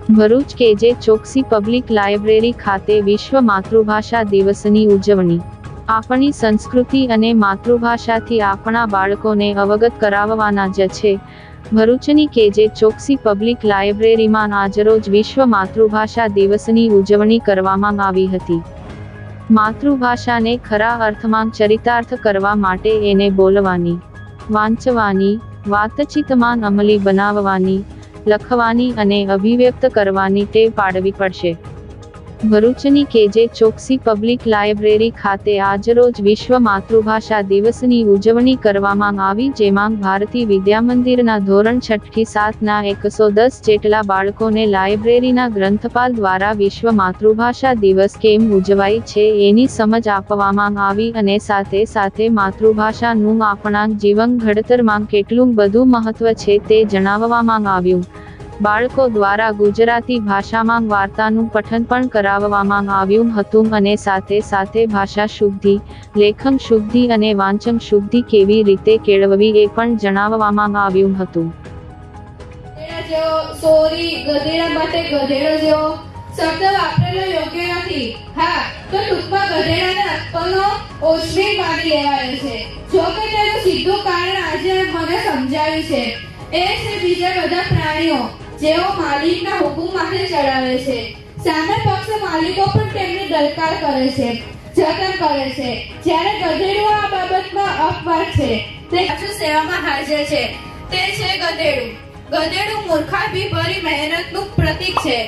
ભરૂચ કેજે Choksi public library ખાતે વિશ્વ માતૃભાષા દિવસની ઉજવણી। આપણી સંસ્કૃતિ અને માતૃભાષાથી આપણા બાળકોને અવગત કરાવવાના જ છે। ભરૂચની કેજે ચોકસી પબ્લિક લાઇબ્રેરીમાં આજરોજ વિશ્વ માતૃભાષા દિવસની ઉજવણી કરવામાં આવી હતી। માતૃભાષાને ખરા અર્થમાં ચરિતાર્થ કરવા માટે એને બોલવાની, વાંચવાની, વાતચીતમાં અમલી બનાવવાની, લખવાની અને અભિવ્યક્ત કરવાની ટેવ પાડવી પડશે। ભરૂચની કેજે ચોકસી પબ્લિક લાઇબ્રેરી ખાતે આજરોજ વિશ્વ માતૃભાષા દિવસની ઉજવણી કરવામાં આવી, જેમાં ભારતી વિદ્યામંદિરના ધોરણ 6 થી 7ના 110 જેટલા બાળકોને લાઇબ્રેરીના ગ્રંથપાલ દ્વારા વિશ્વ માતૃભાષા દિવસ કેમ ઉજવાય છે એની સમજ આપવામાં આવી અને સાથે સાથે માતૃભાષાનું આપણા જીવન ઘડતરમાં કેટલું બધું મહત્વ છે તે જણાવવામાં આવ્યું। બાળકો દ્વારા ગુજરાતી ભાષામાં વાર્તાનું પઠન પણ કરાવવામાં આવ્યું હતું અને સાથે સાથે ભાષા શુદ્ધિ, લેખન શુદ્ધિ અને વાંચન શુદ્ધિ કેવી રીતે કેળવવી એ પણ જણાવવામાં આવ્યું હતું। સોરી ગધેડા માટે ગધેડો જેવો શબ્દ વાપરેલો યોગ્ય નથી। હા, તો ટૂંકમાં ગધેડાને અક્કલનો ઓછવી માની લેવાયો છે। જો કે તેનું સીધું કારણ આજે મને સમજાયું છે, એ છે બીજા બધા પ્રાણીઓ જેઓ માલિકના હુકમ માટે ચડાવે છે। સામે પક્ષ માલિકો પણ તેમની દરકાર કરે છે, જતન કરે છે, જ્યારે ગધેડું આ બાબતમાં અપવાદ છે, તે પશુ સેવામાં હાજર છે, તે છે ગધેડું। ગધેડું મૂર્ખાભી ભરી મહેનતનું પ્રતીક છે।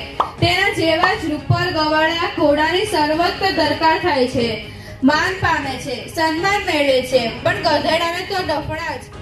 તેના જેવા જ રૂપર ગવાળા ઘોડાની સર્વત્ર દરકાર થાય છે, માન પામે છે, સન્માન મેળવે છે, પણ ગધેડાને તો ડફડા જ।